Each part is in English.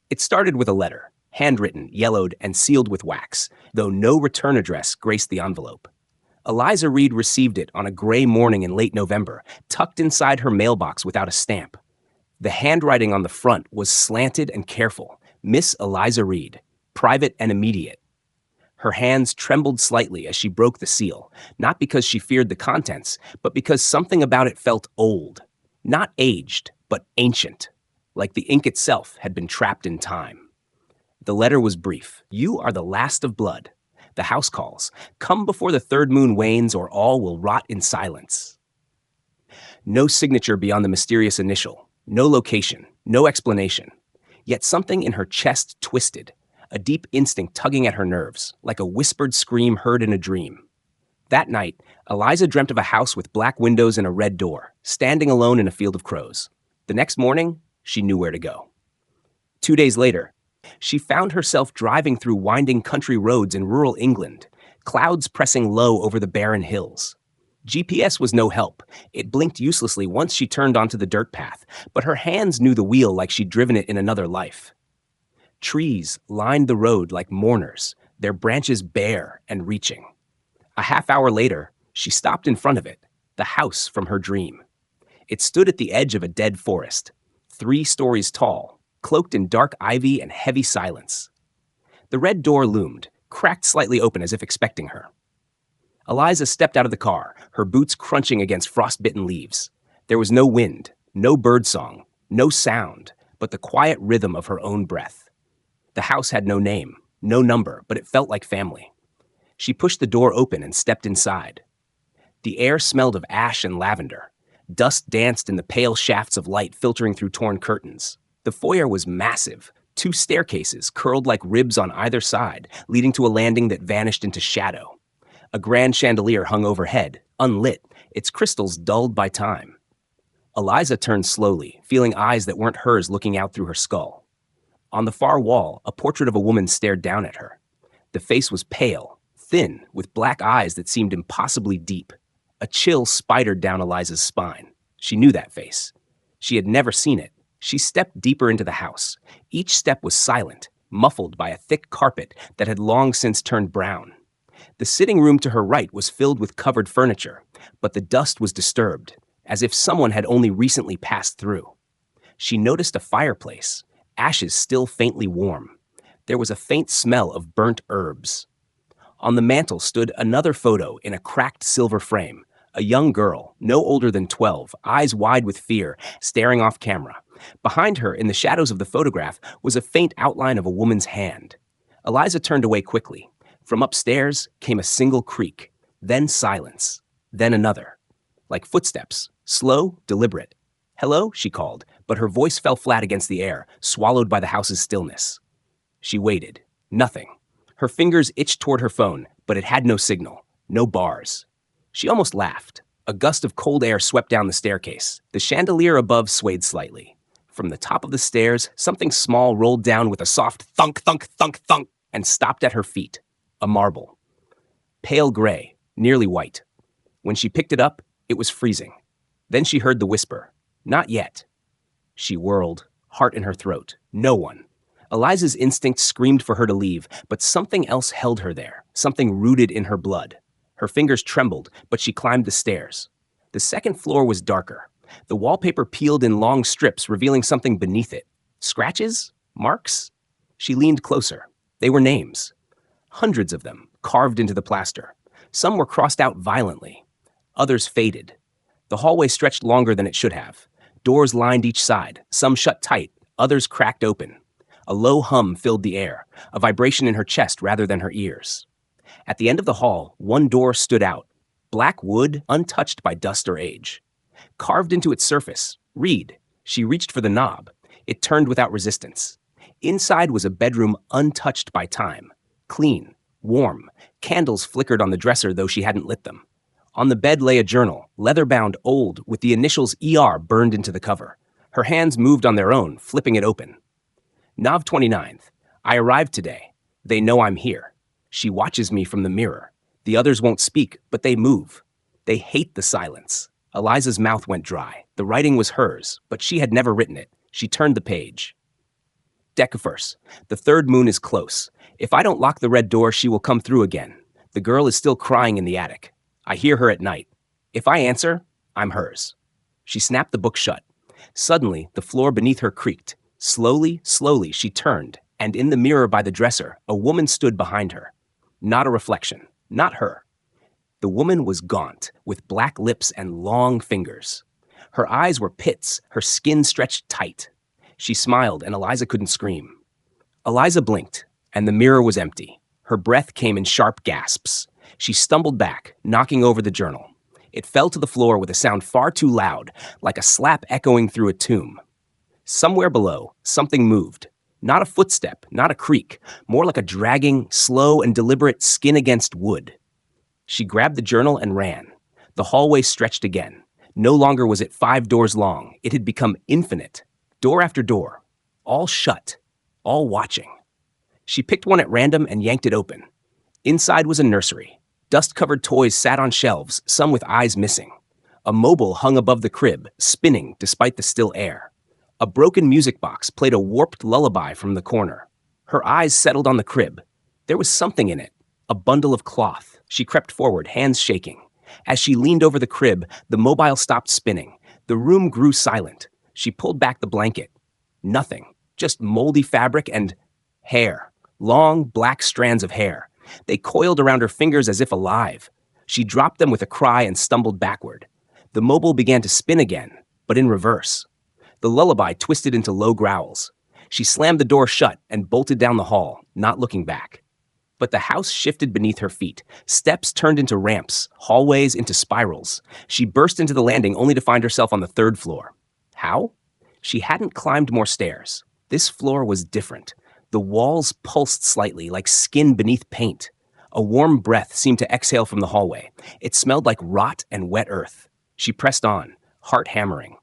It started with a letter, handwritten, yellowed, and sealed with wax, though no return address graced the envelope. Eliza Reed received it on a gray morning in late November, tucked inside her mailbox without a stamp. The handwriting on the front was slanted and careful. Miss Eliza Reed, private and immediate. Her hands trembled slightly as she broke the seal, not because she feared the contents, but because something about it felt old. Not aged, but ancient, like the ink itself had been trapped in time. The letter was brief. You are the last of blood. The house calls. Come before the third moon wanes, or all will rot in silence. No signature beyond the mysterious initial. No location. No explanation. Yet something in her chest twisted, a deep instinct tugging at her nerves, like a whispered scream heard in a dream. That night, Eliza dreamt of a house with black windows and a red door, standing alone in a field of crows. The next morning, she knew where to go. 2 days later, she found herself driving through winding country roads in rural England, clouds pressing low over the barren hills. GPS was no help. It blinked uselessly once she turned onto the dirt path, but her hands knew the wheel like she'd driven it in another life. Trees lined the road like mourners, their branches bare and reaching. A half hour later, she stopped in front of it, the house from her dream. It stood at the edge of a dead forest, 3 stories tall, cloaked in dark ivy and heavy silence. The red door loomed, cracked slightly open as if expecting her. Eliza stepped out of the car, her boots crunching against frost-bitten leaves. There was no wind, no birdsong, no sound, but the quiet rhythm of her own breath. The house had no name, no number, but it felt like family. She pushed the door open and stepped inside. The air smelled of ash and lavender. Dust danced in the pale shafts of light filtering through torn curtains. The foyer was massive, 2 staircases curled like ribs on either side, leading to a landing that vanished into shadow. A grand chandelier hung overhead, unlit, its crystals dulled by time. Eliza turned slowly, feeling eyes that weren't hers looking out through her skull. On the far wall, a portrait of a woman stared down at her. The face was pale, thin, with black eyes that seemed impossibly deep. A chill spidered down Eliza's spine. She knew that face. She had never seen it. She stepped deeper into the house. Each step was silent, muffled by a thick carpet that had long since turned brown. The sitting room to her right was filled with covered furniture, but the dust was disturbed, as if someone had only recently passed through. She noticed a fireplace, ashes still faintly warm. There was a faint smell of burnt herbs. On the mantel stood another photo in a cracked silver frame, a young girl, no older than 12, eyes wide with fear, staring off camera. Behind her, in the shadows of the photograph, was a faint outline of a woman's hand. Eliza turned away quickly. From upstairs came a single creak, then silence, then another. Like footsteps, slow, deliberate. "Hello?" she called, but her voice fell flat against the air, swallowed by the house's stillness. She waited. Nothing. Her fingers itched toward her phone, but it had no signal, no bars. She almost laughed. A gust of cold air swept down the staircase. The chandelier above swayed slightly. From the top of the stairs, something small rolled down with a soft thunk, thunk, thunk, thunk, and stopped at her feet. A marble. Pale gray, nearly white. When she picked it up, it was freezing. Then she heard the whisper, "Not yet." She whirled, heart in her throat. No one. Eliza's instinct screamed for her to leave, but something else held her there, something rooted in her blood. Her fingers trembled, but she climbed the stairs. The second floor was darker. The wallpaper peeled in long strips, revealing something beneath it. Scratches? Marks? She leaned closer. They were names. Hundreds of them, carved into the plaster. Some were crossed out violently. Others faded. The hallway stretched longer than it should have. Doors lined each side, some shut tight, others cracked open. A low hum filled the air, a vibration in her chest rather than her ears. At the end of the hall, one door stood out, black wood untouched by dust or age. Carved into its surface, reed. She reached for the knob. It turned without resistance. Inside was a bedroom untouched by time. Clean, warm. Candles flickered on the dresser, though she hadn't lit them. On the bed lay a journal, leather-bound old, with the initials ER burned into the cover. Her hands moved on their own, flipping it open. Nov 29th. I arrived today. They know I'm here. She watches me from the mirror. The others won't speak, but they move. They hate the silence. Eliza's mouth went dry. The writing was hers, but she had never written it. She turned the page. Decifers. The third moon is close. If I don't lock the red door, she will come through again. The girl is still crying in the attic. I hear her at night. If I answer, I'm hers." She snapped the book shut. Suddenly, the floor beneath her creaked. Slowly, slowly, she turned, and in the mirror by the dresser, a woman stood behind her. Not a reflection. Not her. The woman was gaunt, with black lips and long fingers. Her eyes were pits, her skin stretched tight. She smiled, and Eliza couldn't scream. Eliza blinked, and the mirror was empty. Her breath came in sharp gasps. She stumbled back, knocking over the journal. It fell to the floor with a sound far too loud, like a slap echoing through a tomb. Somewhere below, something moved. Not a footstep, not a creak, more like a dragging, slow and deliberate skin against wood. She grabbed the journal and ran. The hallway stretched again. No longer was it 5 doors long. It had become infinite. Door after door. All shut. All watching. She picked one at random and yanked it open. Inside was a nursery. Dust-covered toys sat on shelves, some with eyes missing. A mobile hung above the crib, spinning despite the still air. A broken music box played a warped lullaby from the corner. Her eyes settled on the crib. There was something in it. A bundle of cloth. She crept forward, hands shaking. As she leaned over the crib, the mobile stopped spinning. The room grew silent. She pulled back the blanket. Nothing. Just moldy fabric and hair. Long, black strands of hair. They coiled around her fingers as if alive. She dropped them with a cry and stumbled backward. The mobile began to spin again, but in reverse. The lullaby twisted into low growls. She slammed the door shut and bolted down the hall, not looking back. But the house shifted beneath her feet. Steps turned into ramps, hallways into spirals. She burst into the landing only to find herself on the 3rd floor. How? She hadn't climbed more stairs. This floor was different. The walls pulsed slightly, like skin beneath paint. A warm breath seemed to exhale from the hallway. It smelled like rot and wet earth. She pressed on, heart hammering.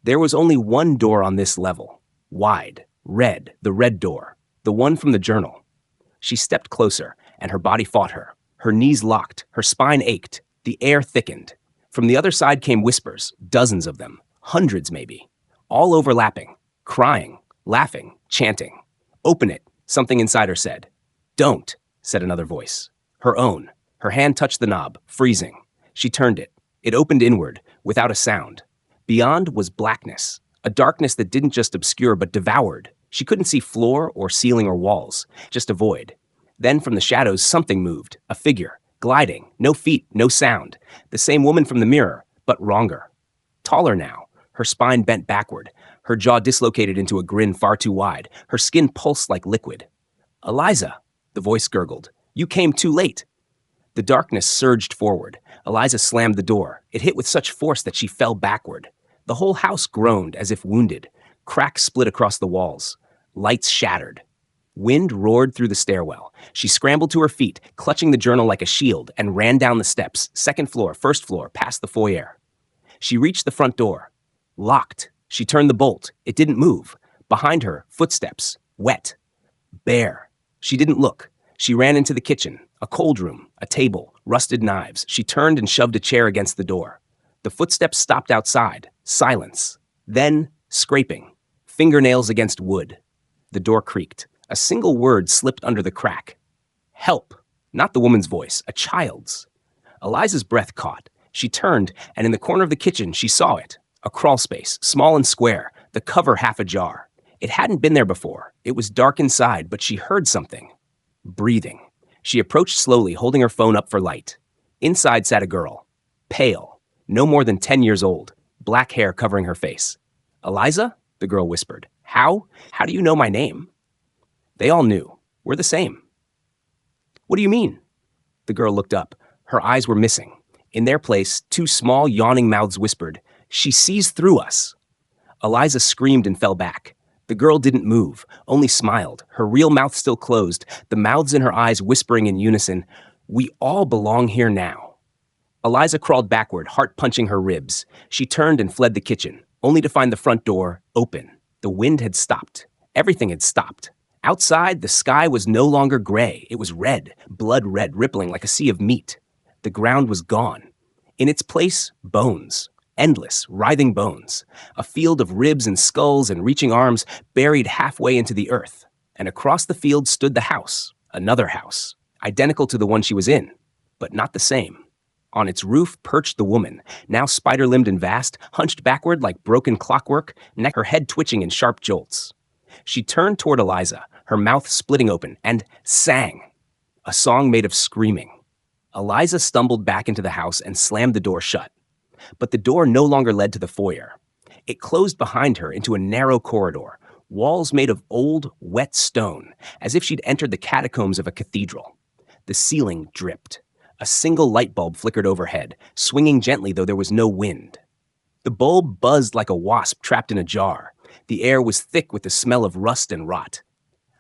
There was only one door on this level. Wide, red, the red door. The one from the journal. She stepped closer, and her body fought her. Her knees locked, her spine ached. The air thickened. From the other side came whispers, dozens of them, hundreds maybe, all overlapping, crying, laughing, chanting. "Open it," something inside her said. "Don't," said another voice. Her own. Her hand touched the knob, freezing. She turned it. It opened inward, without a sound. Beyond was blackness, a darkness that didn't just obscure but devoured. She couldn't see floor or ceiling or walls, just a void. Then from the shadows something moved, a figure, gliding, no feet, no sound. The same woman from the mirror, but wronger. Taller now, her spine bent backward, her jaw dislocated into a grin far too wide, her skin pulsed like liquid. "Eliza," the voice gurgled, "you came too late." The darkness surged forward. Eliza slammed the door. It hit with such force that she fell backward. The whole house groaned as if wounded. Cracks split across the walls. Lights shattered. Wind roared through the stairwell. She scrambled to her feet, clutching the journal like a shield, and ran down the steps, 2nd floor, 1st floor, past the foyer. She reached the front door. Locked. She turned the bolt. It didn't move. Behind her, footsteps. Wet. Bare. She didn't look. She ran into the kitchen, a cold room, a table, rusted knives. She turned and shoved a chair against the door. The footsteps stopped outside. Silence. Then, scraping. Fingernails against wood. The door creaked. A single word slipped under the crack. "Help." Not the woman's voice, a child's. Eliza's breath caught. She turned, and in the corner of the kitchen, she saw it. A crawl space, small and square, the cover half ajar. It hadn't been there before. It was dark inside, but she heard something. Breathing. She approached slowly, holding her phone up for light. Inside sat a girl. Pale. No more than 10 years old. Black hair covering her face. "Eliza?" the girl whispered. How? How do you know my name?" They all knew. We're the same. "What do you mean?" The girl looked up. Her eyes were missing. In their place, 2 small, yawning mouths whispered, "She sees through us." Eliza screamed and fell back. The girl didn't move, only smiled, her real mouth still closed, the mouths in her eyes whispering in unison, "We all belong here now." Eliza crawled backward, heart punching her ribs. She turned and fled the kitchen, only to find the front door open. The wind had stopped. Everything had stopped. Outside, the sky was no longer gray. It was red, blood red, rippling like a sea of meat. The ground was gone. In its place, bones. Endless, writhing bones. A field of ribs and skulls and reaching arms buried halfway into the earth. And across the field stood the house, another house, identical to the one she was in, but not the same. On its roof perched the woman, now spider-limbed and vast, hunched backward like broken clockwork, her head twitching in sharp jolts. She turned toward Eliza, her mouth splitting open, and sang, a song made of screaming. Eliza stumbled back into the house and slammed the door shut. But the door no longer led to the foyer. It closed behind her into a narrow corridor, walls made of old, wet stone, as if she'd entered the catacombs of a cathedral. The ceiling dripped. A single light bulb flickered overhead, swinging gently though there was no wind. The bulb buzzed like a wasp trapped in a jar. The air was thick with the smell of rust and rot.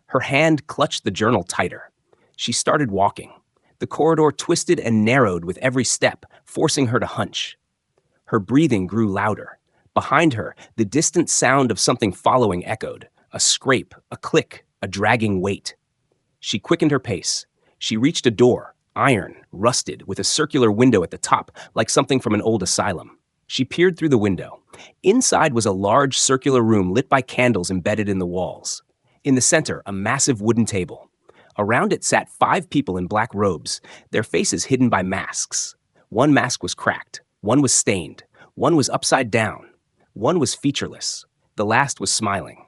Her hand clutched the journal tighter. She started walking. The corridor twisted and narrowed with every step, forcing her to hunch. Her breathing grew louder. Behind her, the distant sound of something following echoed, a scrape, a click, a dragging weight. She quickened her pace. She reached a door, iron, rusted, with a circular window at the top, like something from an old asylum. She peered through the window. Inside was a large circular room lit by candles embedded in the walls. In the center, a massive wooden table. Around it sat 5 people in black robes, their faces hidden by masks. One mask was cracked, one was stained, one was upside down, one was featureless, the last was smiling.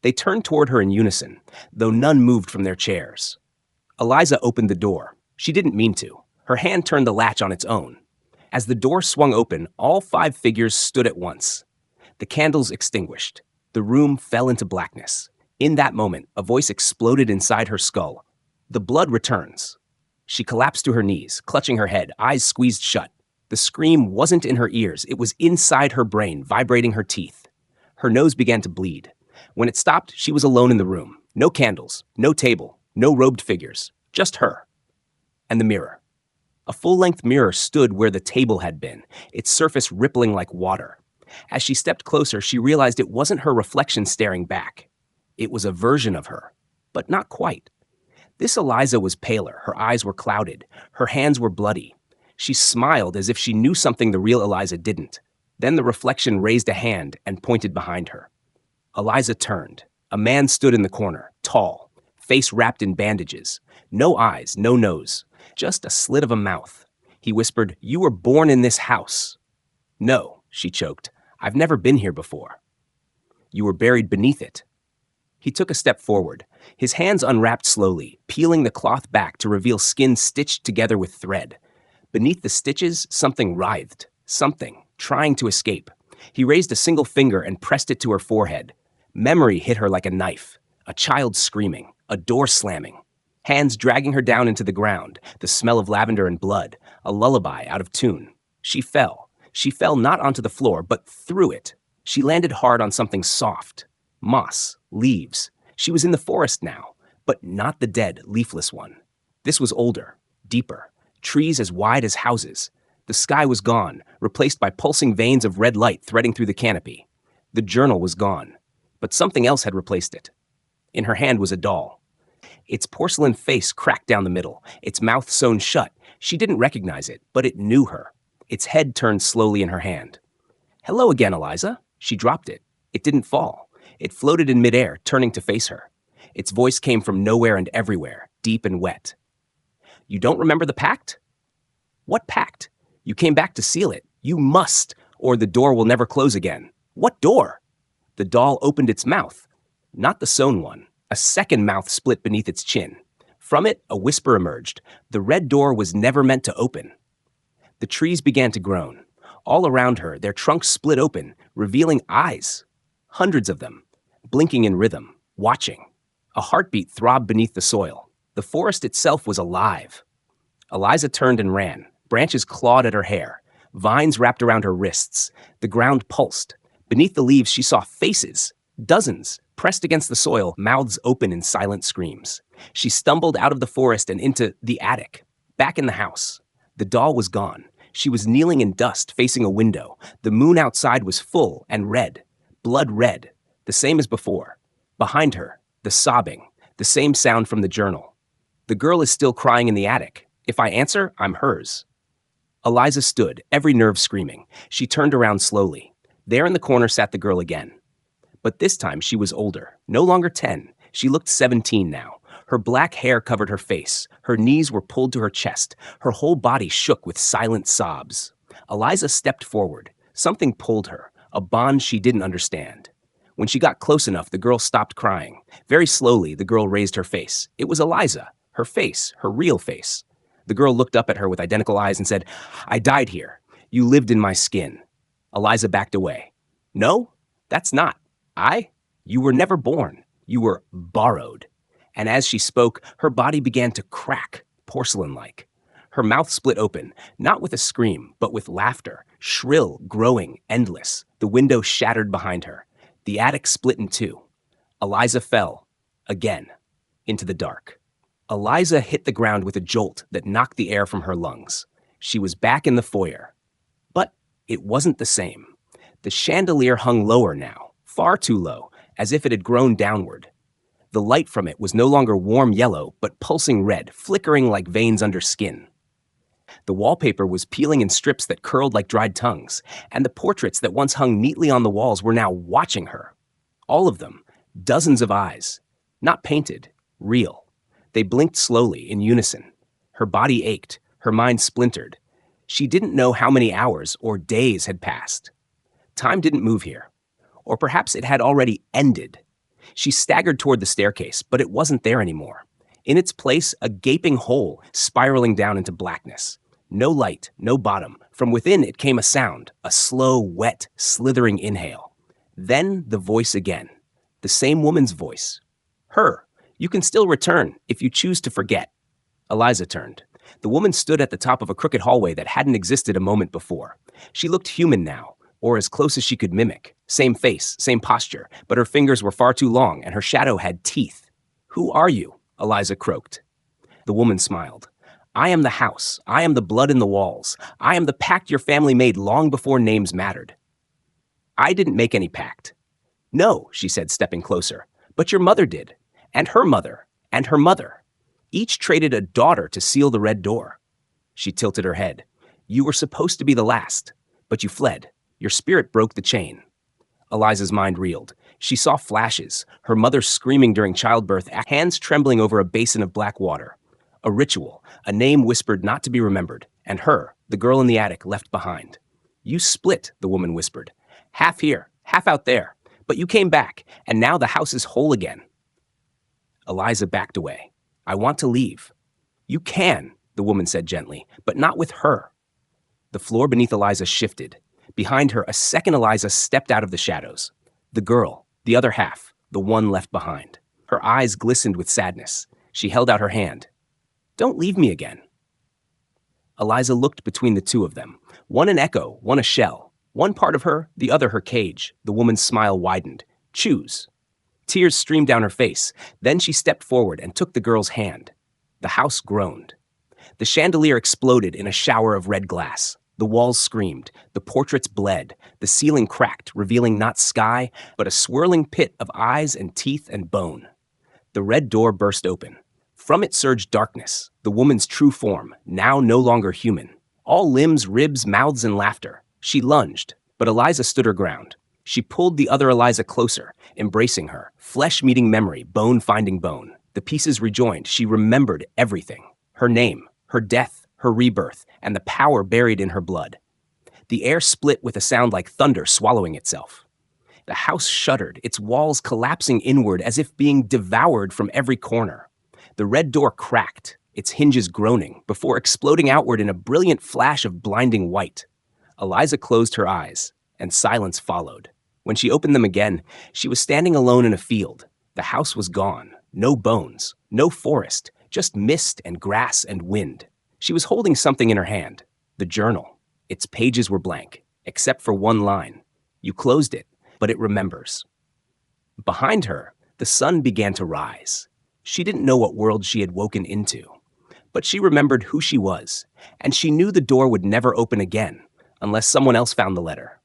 They turned toward her in unison, though none moved from their chairs. Eliza opened the door. She didn't mean to. Her hand turned the latch on its own. As the door swung open, all 5 figures stood at once. The candles extinguished. The room fell into blackness. In that moment, a voice exploded inside her skull. The blood returns. She collapsed to her knees, clutching her head, eyes squeezed shut. The scream wasn't in her ears. It was inside her brain, vibrating her teeth. Her nose began to bleed. When it stopped, she was alone in the room. No candles, no table, no robed figures, just her. And the mirror. A full-length mirror stood where the table had been, its surface rippling like water. As she stepped closer, she realized it wasn't her reflection staring back. It was a version of her, but not quite. This Eliza was paler, her eyes were clouded, her hands were bloody. She smiled as if she knew something the real Eliza didn't. Then the reflection raised a hand and pointed behind her. Eliza turned. A man stood in the corner, tall, face wrapped in bandages. No eyes, no nose, just a slit of a mouth. He whispered, "You were born in this house." "No," she choked. "I've never been here before." "You were buried beneath it." He took a step forward. His hands unwrapped slowly, peeling the cloth back to reveal skin stitched together with thread. Beneath the stitches, something writhed, something, trying to escape. He raised a single finger and pressed it to her forehead. Memory hit her like a knife. A child screaming, a door slamming. Hands dragging her down into the ground, the smell of lavender and blood, a lullaby out of tune. She fell. She fell not onto the floor, but through it. She landed hard on something soft. Moss, leaves. She was in the forest now, but not the dead, leafless one. This was older, deeper, trees as wide as houses. The sky was gone, replaced by pulsing veins of red light threading through the canopy. The journal was gone, but something else had replaced it. In her hand was a doll. Its porcelain face cracked down the middle, its mouth sewn shut. She didn't recognize it, but it knew her. Its head turned slowly in her hand. "Hello again, Eliza." She dropped it. It didn't fall. It floated in midair, turning to face her. Its voice came from nowhere and everywhere, deep and wet. "You don't remember the pact?" "What pact? You came back to seal it. You must, or the door will never close again." "What door?" The doll opened its mouth. Not the sewn one. A second mouth split beneath its chin. From it, a whisper emerged. The red door was never meant to open. The trees began to groan. All around her, their trunks split open, revealing eyes. Hundreds of them, blinking in rhythm, watching. A heartbeat throbbed beneath the soil. The forest itself was alive. Eliza turned and ran. Branches clawed at her hair. Vines wrapped around her wrists. The ground pulsed. Beneath the leaves, she saw faces. Dozens, pressed against the soil, mouths open in silent screams. She stumbled out of the forest and into the attic. Back in the house. The doll was gone. She was kneeling in dust, facing a window. The moon outside was full and red. Blood red. The same as before. Behind her, the sobbing. The same sound from the journal. "The girl is still crying in the attic. If I answer, I'm hers." Eliza stood, every nerve screaming. She turned around slowly. There in the corner sat the girl again. But this time she was older, no longer 10. She looked 17 now. Her black hair covered her face. Her knees were pulled to her chest. Her whole body shook with silent sobs. Eliza stepped forward. Something pulled her, a bond she didn't understand. When she got close enough, the girl stopped crying. Very slowly, the girl raised her face. It was Eliza, her face, her real face. The girl looked up at her with identical eyes and said, "I died here. You lived in my skin." Eliza backed away. "No, that's not. You were never born. You were borrowed." And as she spoke, her body began to crack, porcelain-like. Her mouth split open, not with a scream, but with laughter, shrill, growing, endless. The window shattered behind her. The attic split in two. Eliza fell, again, into the dark. Eliza hit the ground with a jolt that knocked the air from her lungs. She was back in the foyer. But it wasn't the same. The chandelier hung lower now, far too low, as if it had grown downward. The light from it was no longer warm yellow, but pulsing red, flickering like veins under skin. The wallpaper was peeling in strips that curled like dried tongues, and the portraits that once hung neatly on the walls were now watching her. All of them, dozens of eyes. Not painted, real. They blinked slowly, in unison. Her body ached, her mind splintered. She didn't know how many hours or days had passed. Time didn't move here. Or perhaps it had already ended. She staggered toward the staircase, but it wasn't there anymore. In its place, a gaping hole spiraling down into blackness. No light, no bottom. From within it came a sound, a slow, wet, slithering inhale. Then the voice again. The same woman's voice. Her. You can still return if you choose to forget. Eliza turned. The woman stood at the top of a crooked hallway that hadn't existed a moment before. She looked human now, or as close as she could mimic. Same face, same posture, but her fingers were far too long and her shadow had teeth. Who are you? Eliza croaked. The woman smiled. I am the house. I am the blood in the walls. I am the pact your family made long before names mattered. I didn't make any pact. No, she said, stepping closer. But your mother did. And her mother. And her mother. Each traded a daughter to seal the red door. She tilted her head. You were supposed to be the last, but you fled. Your spirit broke the chain. Eliza's mind reeled. She saw flashes, her mother screaming during childbirth, hands trembling over a basin of black water. A ritual, a name whispered not to be remembered, and her, the girl in the attic, left behind. You split, the woman whispered. Half here, half out there. But you came back, and now the house is whole again. Eliza backed away. I want to leave. You can, the woman said gently, but not with her. The floor beneath Eliza shifted. Behind her, a second Eliza stepped out of the shadows. The girl, the other half, the one left behind. Her eyes glistened with sadness. She held out her hand. Don't leave me again. Eliza looked between the two of them. One an echo, one a shell. One part of her, the other her cage. The woman's smile widened. Choose. Tears streamed down her face. Then she stepped forward and took the girl's hand. The house groaned. The chandelier exploded in a shower of red glass. The walls screamed. The portraits bled. The ceiling cracked, revealing not sky, but a swirling pit of eyes and teeth and bone. The red door burst open. From it surged darkness, the woman's true form, now no longer human. All limbs, ribs, mouths, and laughter. She lunged, but Eliza stood her ground. She pulled the other Eliza closer, embracing her, flesh meeting memory, bone finding bone. The pieces rejoined. She remembered everything. Her name, her death, her rebirth, and the power buried in her blood. The air split with a sound like thunder swallowing itself. The house shuddered, its walls collapsing inward as if being devoured from every corner. The red door cracked, its hinges groaning, before exploding outward in a brilliant flash of blinding white. Eliza closed her eyes, and silence followed. When she opened them again, she was standing alone in a field. The house was gone. No bones, no forest, just mist and grass and wind. She was holding something in her hand, the journal. Its pages were blank, except for one line. You closed it, but it remembers. Behind her, the sun began to rise. She didn't know what world she had woken into, but she remembered who she was, and she knew the door would never open again unless someone else found the letter.